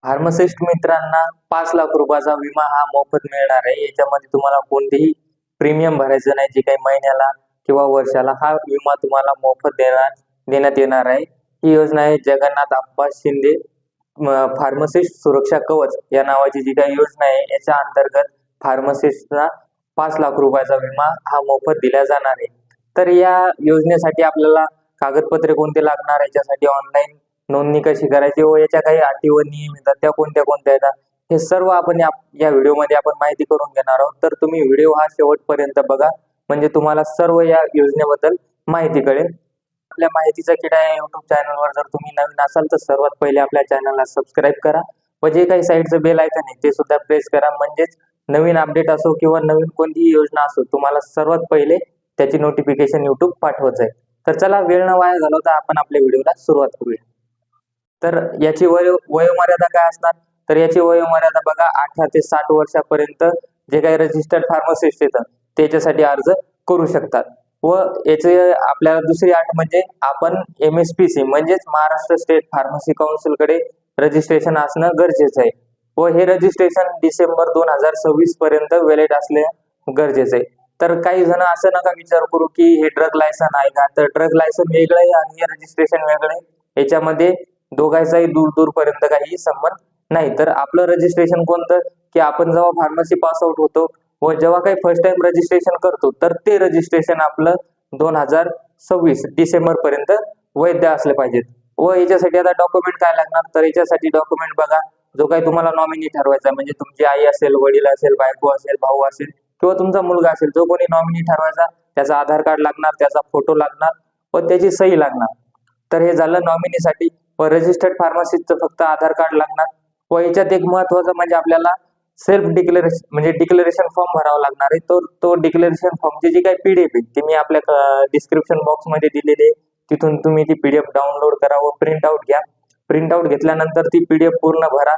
Pharmacist मित्रांना 5 लाख रुपयाचा विमा हा मोफत मिळणार आहे. याच्यामध्ये तुम्हाला कोणतेही प्रीमियम भरायचं नाही. जे काही महिन्याला किंवा वर्षाला हा विमा तुम्हाला मोफत देण्यात येणार आहे. ही योजना आहे जगन्नाथ अप्पा शिंदे फार्मासिस्ट सुरक्षा कवच या नावाची जी काही योजना आहे, याच्या अंतर्गत फार्मासिस्टला 5 लाख रुपयाचा विमा हा मोफत दिला जाणार आहे. तर या योजनेसाठी आपल्याला कागदपत्रे कोणते लागणार, याच्यासाठी ऑनलाईन नोंदणी कशी करायची व याच्या काही अटी व नियम येतात त्या कोणत्या कोणत्या येतात, हे सर्व आपण या व्हिडिओमध्ये आपण माहिती करून घेणार आहोत. तर तुम्ही व्हिडिओ हा शेवटपर्यंत बघा, म्हणजे तुम्हाला सर्व या योजनेबद्दल माहिती कळेल. आपल्या माहितीचा किडा या युट्यूब चॅनलवर जर तुम्ही नवीन असाल तर सर्वात पहिले आपल्या चॅनलला सबस्क्राईब करा व जे काही साईडचं बेल आयकॉन आहे ते सुद्धा प्रेस करा, म्हणजेच नवीन अपडेट असो किंवा नवीन कोणतीही योजना असो तुम्हाला सर्वात पहिले त्याची नोटिफिकेशन युट्यूब पाठवत जाईल. तर चला वेळ न वाया घालवता आपण आपल्या व्हिडिओला सुरुवात करूया. तर याची वयोमर्यादा काय असणार, तर याची वयोमर्यादा बघा 18 ते 60 वर्षापर्यंत जे काही रजिस्टर्ड फार्मासिस्ट येतात त्याच्यासाठी अर्ज करू शकतात. व याचे आपल्याला दुसरी अट म्हणजे आपण MSPC म्हणजेच महाराष्ट्र स्टेट फार्मसी काउन्सिलकडे रजिस्ट्रेशन असणं गरजेचं आहे व हे रजिस्ट्रेशन डिसेंबर 2026 पर्यंत व्हॅलिड असणे गरजेचं आहे. तर काही जण असं नका विचार करू की हे ड्रग लायसन आहे का, तर ड्रग लायसन वेगळं आहे आणि हे रजिस्ट्रेशन वेगळं आहे. याच्यामध्ये दोघांचाही दूर दूर पर्यंत काही संबंध नाही. तर आपलं रजिस्ट्रेशन कोणतं, की आपण जेव्हा फार्मसी पास आउट होतो व जेव्हा काही फर्स्ट टाइम रजिस्ट्रेशन करतो तर ते रजिस्ट्रेशन आपलं 2026 डिसेंबर पर्यंत वैध असले पाहिजेत. व याच्यासाठी आता डॉक्युमेंट काय लागणार, तर याच्यासाठी डॉक्युमेंट बघा, जो काही तुम्हाला नॉमिनी ठरवायचा म्हणजे तुमची आई असेल, वडील असेल, बायको असेल, भाऊ असेल किंवा तुमचा मुलगा असेल, जो कोणी नॉमिनी ठरवायचा त्याचा आधार कार्ड लागणार, त्याचा फोटो लागणार व त्याची सही लागणार. तर हे झालं नॉमिनीसाठी. व रजिस्टर्ड फार्मसिस्टचं फक्त आधार कार्ड लागणार. व याच्यात एक महत्वाचं म्हणजे आपल्याला सेल्फ डिक्लेरेशन म्हणजे डिक्लेरेशन फॉर्म भरावा लागणार आहे. तो डिक्लेरेशन फॉर्मची जी काही PDF आहे ती मी आपल्या डिस्क्रिप्शन बॉक्समध्ये दिलेली आहे. तिथून तुम्ही ती PDF डाउनलोड करा व प्रिंट आउट घ्या. प्रिंट आउट घेतल्यानंतर ती PDF पूर्ण भरा.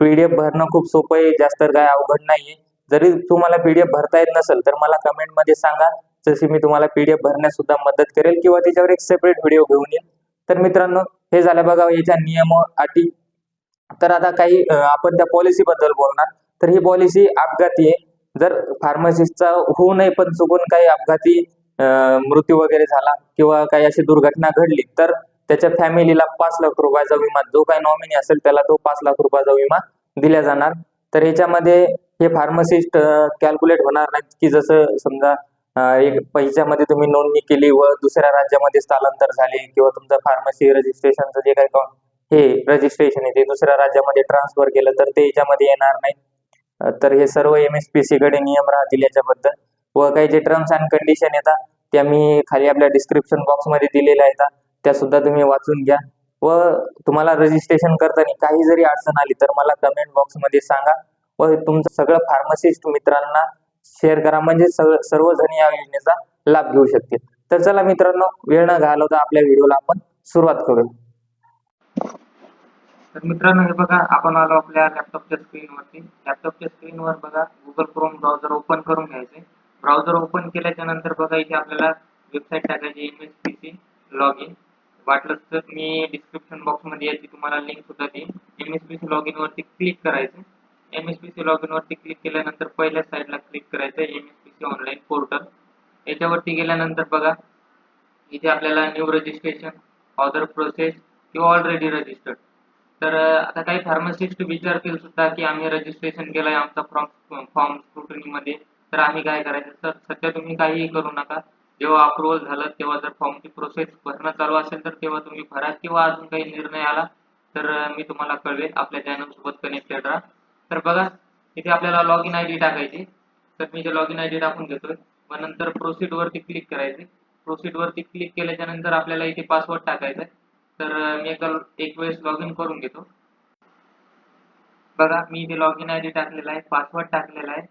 PDF भरणं खूप सोपं आहे, जास्त काय अवघड नाहीये. जरी तुम्हाला PDF भरता येत नसेल तर मला कमेंटमध्ये सांगा, जशी मी तुम्हाला PDF भरण्यास सुद्धा मदत करेल किंवा त्याच्यावर एक सेपरेट व्हिडिओ घेऊन येईल. तर मित्रांनो, हे झालं बघा याच्या नियम अटी. तर आता काही आपण त्या पॉलिसी बद्दल बोलणार. तर ही पॉलिसी अपघाती आहे. जर फार्मसिस्टचा होऊ नये पण चुकून काही अपघाती मृत्यू वगैरे झाला किंवा काही अशी दुर्घटना घडली तर त्याच्या फॅमिलीला 5 लाख रुपयाचा विमा, जो काही नॉमिनी असेल त्याला तो 5 लाख रुपयाचा विमा दिला जाणार. तर याच्यामध्ये हे फार्मसिस्ट कॅल्क्युलेट होणार नाहीत, की जसं समजा एक पैशामध्ये तुम्ही नोंदणी केली व दुसऱ्या राज्यामध्ये स्थलांतर झाले किंवा तुमचं फार्मसी रजिस्ट्रेशनचं जे काही हे रजिस्ट्रेशन आहे ते दुसऱ्या राज्यामध्ये ट्रान्सफर केलं तर ते याच्यामध्ये येणार नाही. तर हे सर्व MSPC कडे नियम राहतील याच्याबद्दल. व काही जे टर्म्स अँड कंडिशन येतात त्या मी खाली आपल्या डिस्क्रिप्शन बॉक्समध्ये दिलेल्या आहेत, त्या सुद्धा तुम्ही वाचून घ्या. व तुम्हाला रजिस्ट्रेशन करताना काही जरी अडचण आली तर मला कमेंट बॉक्समध्ये सांगा व तुमचं सगळं फार्मसिस्ट मित्रांना शेअर करा, म्हणजे सर्वजण या योजनेचा लाभ घेऊ शकतील. तर चला मित्रांनो, वेळ न घालवता आपल्या व्हिडिओला आपण सुरुवात करू. तर मित्रांनो, हे बघा आपण आलो आपल्या लॅपटॉपच्या स्क्रीनवरती. लॅपटॉपच्या स्क्रीनवर बघा गुगल क्रोम ब्राउझर ओपन करून घ्यायचे. ब्राउझर ओपन केल्याच्या नंतर बघा इथे आपल्याला वेबसाईट टाकायची MSPC लॉग इन. वाटलं तर मी डिस्क्रिप्शन बॉक्समध्ये याची तुम्हाला लिंक सुद्धा देईन. MSPC लॉग इन वरती क्लिक करायचं. MSPC लॉग इन वरती क्लिक केल्यानंतर पहिल्या साईडला क्लिक करायचं MSPC ऑनलाईन पोर्टल. याच्यावरती गेल्यानंतर बघा इथे आपल्याला न्यू रजिस्ट्रेशन, अदर प्रोसेस किंवा ऑलरेडी रजिस्टर्ड. तर आता काही फार्मासिस्ट विचारतील सुद्धा की आम्ही रजिस्ट्रेशन केलंय, आमचा फॉर्म स्क्रुटनीमध्ये, तर आम्ही काय करायचं. तर सध्या तुम्ही काहीही करू नका. जेव्हा अप्रुव्हल झालं तेव्हा जर फॉर्मची प्रोसेस भरणं चालू असेल तर तेव्हा तुम्ही भरा किंवा अजून काही निर्णय आला तर मी तुम्हाला कळवेल. आपल्या चॅनलसोबत कनेक्टेड राहा. तर बघा इथे आपल्याला लॉग इन ID टाकायची. तर मी इथे लॉग इन ID टाकून घेतोय. मग नंतर प्रोसीड वरती क्लिक करायचे. प्रोसीड वरती क्लिक केल्याच्या नंतर आपल्याला इथे पासवर्ड टाकायचा आहे. तर मी एक वेळेस लॉग इन करून घेतो. बघा मी इथे लॉग इन ID टाकलेला आहे, पासवर्ड टाकलेला आहे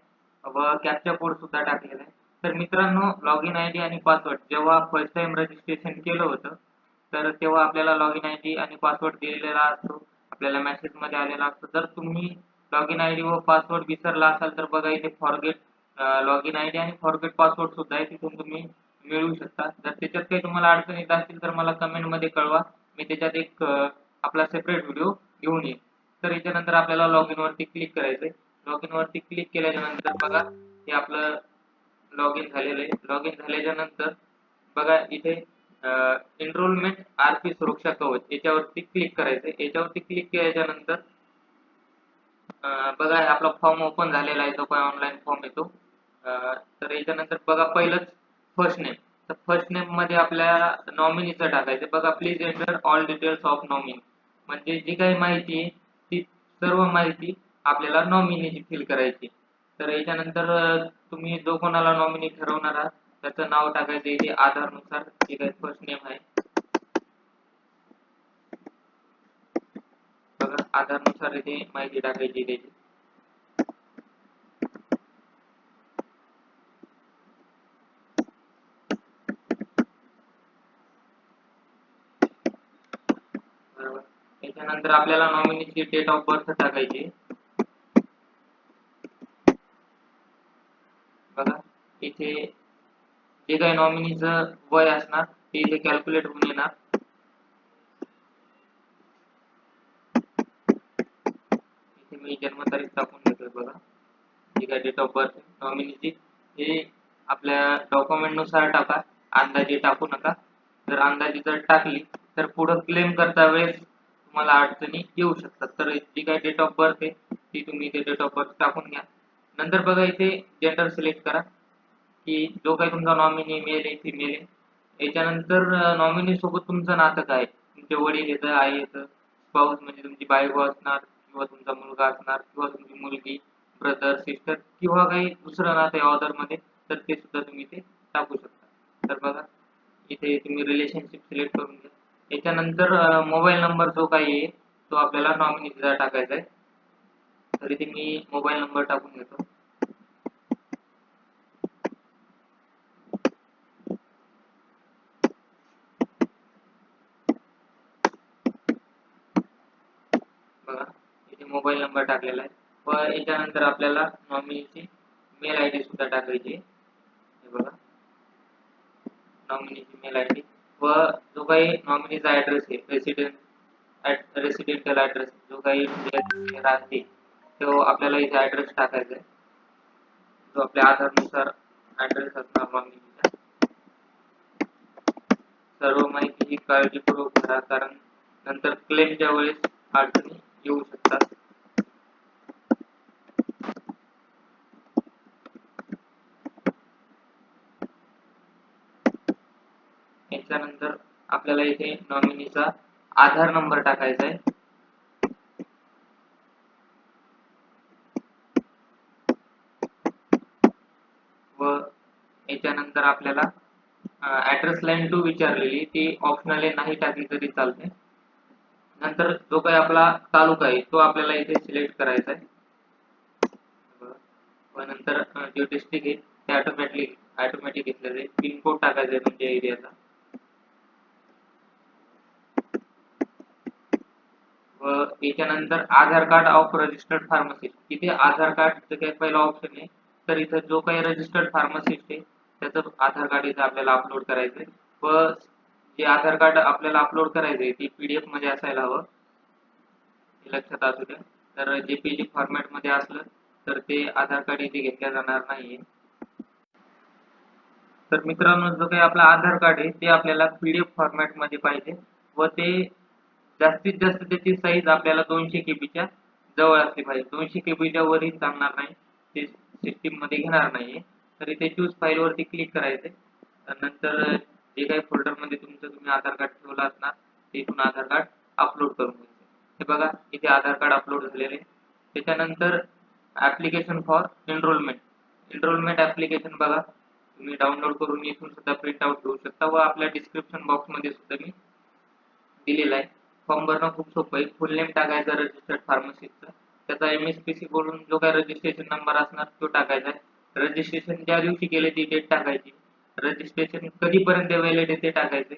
व कॅप्चा कोड सुद्धा टाकलेला आहे. तर मित्रांनो, लॉग इन ID आणि पासवर्ड जेव्हा फर्स्ट टाइम रजिस्ट्रेशन केलं होतं तर तेव्हा आपल्याला लॉग इन ID आणि पासवर्ड दिलेला असतो, आपल्याला मेसेजमध्ये आलेला असतो. जर तुम्ही लॉग इन ID व पासवर्ड विसरला असाल तर बघा इथे फॉरगेट लॉग इन ID आणि फॉरगेट पासवर्ड सुद्धा आहे, तिथून तुम्ही मिळवू शकता. जर त्याच्यात काही तुम्हाला अडचण येत असतील तर मला कमेंटमध्ये कळवा. मी त्याच्यात एक आपला सेपरेट व्हिडिओ घेऊन येईन. तर याच्यानंतर आपल्याला लॉग इन वरती क्लिक करायचंय. लॉग इन वरती क्लिक केल्याच्या नंतर बघा हे आपलं लॉग इन झालेलं आहे. लॉग इन झाल्याच्या नंतर बघा इथे एनरोलमेंट आरपी सुरक्षा कवच याच्यावरती क्लिक करायचंय. याच्यावरती क्लिक केल्याच्या नंतर बघा आपला फॉर्म ओपन झालेला आहे, जो काही ऑनलाईन फॉर्म येतो. तर याच्यानंतर बघा पहिलंच फर्स्ट नेम. तर फर्स्ट नेम मध्ये आपल्याला नॉमिनीचं टाकायचं. बघा please enter all details of nominee, म्हणजे जी काही माहिती आहे ती सर्व माहिती आपल्याला नॉमिनीची फिल करायची. तर याच्यानंतर तुम्ही जो कोणाला नॉमिनी ठरवणार आहात त्याचं नाव टाकायचं इथे आधारनुसार, जे काही फर्स्ट नेम आहे बघा आधारनुसार इथे माहिती टाकायची त्याची. बरोबर. त्याच्यानंतर आपल्याला नॉमिनीची डेट ऑफ बर्थ टाकायची. बघा इथे जे काही नॉमिनीचं वय असणार ते इथे कॅल्क्युलेट होऊन येणार. इथे मी जन्मतारीख टाकून घेतोय. बघा जी काय डेट ऑफ बर्थ नॉमिनीची हे आपल्या डॉक्युमेंट नुसार टाका, अंदाजे टाकू नका. जर अंदाजे जर टाकली तर पुढे क्लेम करता वेळेस तुम्हाला अडचणी येऊ शकतात. तर जी काही डेट ऑफ बर्थ आहे ती तुम्ही इथे डेट ऑफ बर्थ टाकून घ्या. नंतर बघा इथे जेंडर सिलेक्ट करा की जो काही तुमचा नॉमिनी मेल आहे फिमेल आहे. याच्यानंतर नॉमिनी सोबत तुमचं नातं काय, तुमचे वडील येतं, आई येतं, स्पाऊस म्हणजे तुमची बायको असणार किंवा तुमचा मुलगा असणार किंवा तुमची मुलगी, ब्रदर सिस्टर किंवा काही दुसरं नातं आहे ऑदर मध्ये, तर ते सुद्धा तुम्ही ते टाकू शकता. तर बघा इथे तुम्ही रिलेशनशिप सिलेक्ट करून घ्या. याच्यानंतर मोबाईल नंबर जो काही आहे तो आपल्याला नॉमिनीचा टाकायचा आहे. तर इथे मी मोबाईल नंबर टाकून घेतो. बघा इथे मोबाईल नंबर टाकलेला आहे. व याच्यानंतर आपल्याला नॉमिनीची मेल आय डी सुद्धा टाकायची आहे. हे बघा नॉमिनीची मेल आय डी व जो काही नॉमिनीचा ॲड्रेस आहे रेसिडेंशियल ॲड्रेस जो काही राहते तो आपल्याला इथे ॲड्रेस टाकायचा आहे, जो आपल्या आधारनुसार ॲड्रेस असणार नॉमिनीचा. सर्व माहिती ही काळजीपूर्वक भरा, कारण नंतर क्लेमच्या वेळेस अडचणी येऊ शकतात. याच्यानंतर आपल्याला इथे नॉमिनीचा आधार नंबर टाकायचा आहे. व याच्यानंतर आपल्याला ॲड्रेस लाईन 2 विचारलेली ती ऑप्शनल आहे, नाही टाकली तरी चालते. नंतर जो काही आपला तालुका आहे तो आपल्याला इथे सिलेक्ट करायचा आहे. व नंतर जो डिस्ट्रिक्ट आहे ते ऑटोमॅटिक घेतलेलं आहे. पिनकोड टाकायचा आहे तुमच्या एरियाचा. व याच्यानंतर आधार कार्ड ऑफ रजिस्टर्ड फार्मसिस्ट. इथे आधार कार्डचं काही पहिला ऑप्शन आहे, तर इथं जो काही रजिस्टर्ड फार्मसिस्ट आहे त्याचं आधार कार्ड इथं आपल्याला अपलोड करायचं आहे. व जे आधार कार्ड आपल्याला अपलोड करायचं आहे ते PDF मध्ये असायला हवं, हे लक्षात असू द्या. तर JPG फॉर्मॅट मध्ये असलं तर ते आधार कार्ड इथे घेतल्या जाणार नाहीये. तर मित्रांनो जो काही आपला आधार कार्ड आहे ते आपल्याला PDF फॉर्मॅट मध्ये पाहिजे व ते जास्तीत जास्त त्याची साईज आपल्याला 200 KBच्या जवळ असली पाहिजे. 200 KBच्या वरही चालणार नाही, ते सिस्टीम मध्ये घेणार नाहीये. तर इथे चूज फाईल वरती क्लिक करायचंय. नंतर जे काही फोल्डर मध्ये तुम्ही आधार कार्ड ठेवलं असणार तिथून आधार कार्ड अपलोड करून घ्यायचं. हे बघा इथे आधार कार्ड अपलोड झालेले आहे. त्याच्यानंतर ॲप्लिकेशन फॉर एनरोलमेंट ॲप्लिकेशन बघा तुम्ही डाउनलोड करून इथून सुद्धा प्रिंट आउट घेऊ शकता व आपल्या डिस्क्रिप्शन बॉक्स मध्ये सुद्धा मी दिलेला आहे. फॉर्म भरणं खूप सोपं आहे. फुल नेम टाकायचा रजिस्टर्ड फार्मसिस्टचा, त्याचा MSPC बोलून जो काही रजिस्ट्रेशन नंबर असणार तो टाकायचा आहे. रजिस्ट्रेशन ज्या दिवशी केले ती डेट टाकायची. रजिस्ट्रेशन कधीपर्यंत व्हॅलिड आहे ते टाकायचे.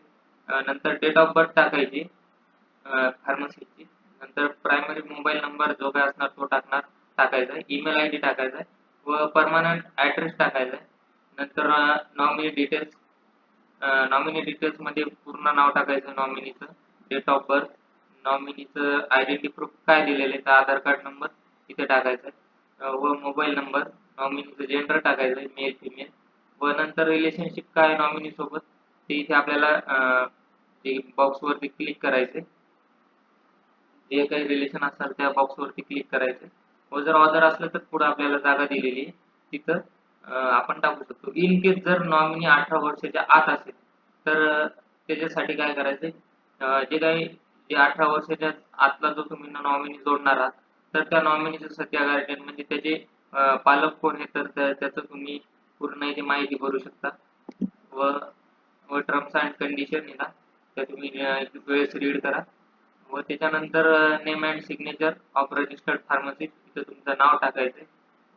नंतर डेट ऑफ बर्थ टाकायची फार्मसीची. नंतर प्रायमरी मोबाईल नंबर जो काही असणार तो टाकायचा आहे. ईमेल ID टाकायचा आहे व परमनंट ॲड्रेस टाकायचा आहे. नंतर नॉमिनी डिटेल्स मध्ये पूर्ण नाव टाकायचं नॉमिनीचं, डेट ऑफ बर्थ, नॉमिनीचं आयडेंटिटी प्रूफ काय दिलेलं आहे तर आधार कार्ड नंबर इथे टाकायचा आहे व मोबाईल नंबर, नॉमिनीचं जेंडर टाकायचं आहे मेल फिमेल व नंतर रिलेशनशिप काय आहे नॉमिनी सोबत ते इथे आपल्याला ते बॉक्सवरती क्लिक करायचे. जे काही रिलेशन असतात त्या बॉक्सवरती क्लिक करायचे व जर ऑदर असलं तर पुढे आपल्याला जागा दिलेली आहे तिथं आपण टाकू शकतो. इन केस जर नॉमिनी 18 वर्षाच्या आत असेल तर त्याच्यासाठी काय करायचंय जे काही जे 18 वर्षाच्या आतला जो तुम्ही नॉमिनी जोडणार आहात तर त्या नॉमिनीचं सध्या गार्डियन म्हणजे त्याचे पालक कोण आहे तर त्याचं तुम्ही पूर्ण इथे माहिती भरू शकता व व टर्म्स अँड कंडिशन आहे ना त्या तुम्ही वेळेस रीड करा व त्याच्यानंतर name and signature of registered pharmacist इथं तुमचं नाव टाकायचं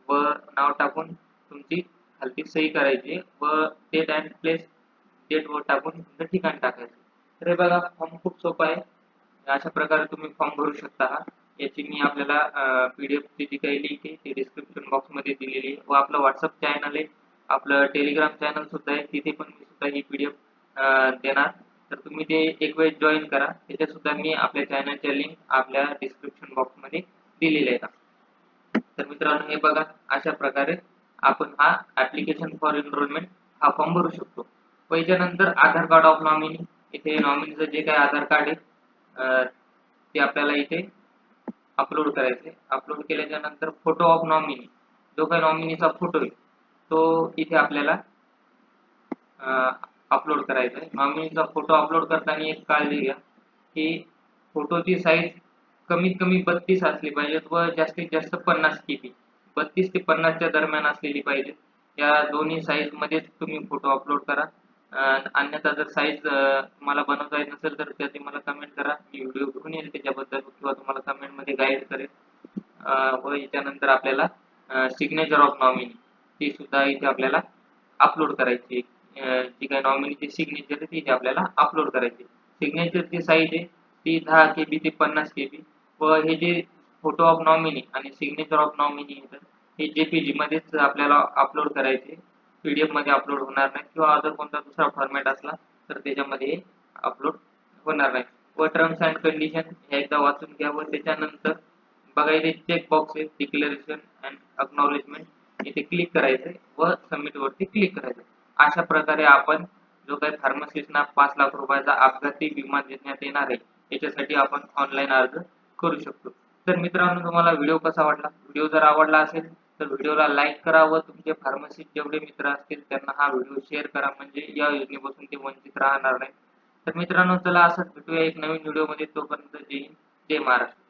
व नाव टाकून तुमची खालती सही करायची व डेट अँड प्लेस डेट वर टाकून तुमचं ठिकाण टाकायचं. तर हे बघा फॉर्म खूप सोपा आहे. अशा प्रकारे तुम्ही फॉर्म भरू शकता हा. याची मी आपल्याला PDF ची जी काही लिंक आहे ती डिस्क्रिप्शन बॉक्समध्ये दिलेली आहे व आपलं WhatsApp चॅनल आहे, आपलं टेलिग्राम चॅनल सुद्धा आहे. तिथे पण मी सुद्धा ही PDF देणार. तर तुम्ही ते एक वेळेस जॉइन करा. त्याच्यात सुद्धा मी आपल्या चॅनलच्या लिंक आपल्या डिस्क्रिप्शन बॉक्समध्ये दिलेल्या आहेत. तर मित्रांनो हे बघा अशा प्रकारे आपण हा ॲप्लिकेशन फॉर एनरोलमेंट हा फॉर्म भरू शकतो. व याच्यानंतर आधार कार्ड ऑफ नॉमिनी इथे नॉमिनीचं जे काही आधार कार्ड आहे ते आपल्याला इथे अपलोड करायचे. अपलोड केल्याच्या नंतर फोटो ऑफ नॉमिनी जो काही नॉमिनीचा फोटो आहे तो इथे आपल्याला अपलोड करायचा आहे. नॉमिनीचा फोटो अपलोड करताना एक काळजी घ्या की फोटोची साईज कमीत कमी 32 असली पाहिजेत व जास्तीत जास्त 50 KB 32 ते 50 च्या दरम्यान असलेली पाहिजे. या दोन्ही साईज मध्येच तुम्ही फोटो अपलोड करा. अन्यथा जर साईज तुम्हाला बनवता येत नसेल तर त्याची मला कमेंट करा. मी व्हिडिओ घेऊन येईल त्याच्याबद्दल किंवा तुम्हाला कमेंटमध्ये गाईड करेल. व याच्यानंतर आपल्याला सिग्नेचर ऑफ नॉमिनी ती सुद्धा इथे आपल्याला अपलोड करायची. जी काही नॉमिनीची सिग्नेचर आहे ती इथे आपल्याला अपलोड करायची. सिग्नेचरची साईज आहे ती 10 KB ते 50 KB व हे जे फोटो ऑफ नॉमिनी आणि सिग्नेचर ऑफ नॉमिनी येतं हे JPG मध्येच आपल्याला अपलोड करायचे. PDF मध्ये अपलोड होणार नाही किंवा अदर कोणता दुसरा फॉर्मॅट असला तर त्याच्यामध्ये अपलोड होणार नाही. व टर्म्स अँड कंडिशन हे एकदा वाचून घ्या व त्याच्यानंतर बघा इथे चेक बॉक्स आहे डिक्लेरेशन अँड अक्नॉलेजमेंट इथे क्लिक करायचं व सबमिट वरती क्लिक करायचं. अशा प्रकारे आपण जो काही फार्मसिस्टना 5 लाख रुपयाचा अपघाती विमा देण्यात येणार आहे याच्यासाठी आपण ऑनलाईन अर्ज करू शकतो. तर मित्रांनो तुम्हाला व्हिडिओ कसा वाटला? व्हिडिओ जर आवडला असेल तर व्हिडिओला लाईक करा व तुमचे फार्मसिस्ट जेवढे मित्र असतील त्यांना हा व्हिडिओ शेअर करा म्हणजे या योजनेपासून ते वंचित राहणार नाही. तर मित्रांनो चला असंच भेटूया एक नवीन व्हिडिओमध्ये तोपर्यंत जय हिंद जय महाराष्ट्र.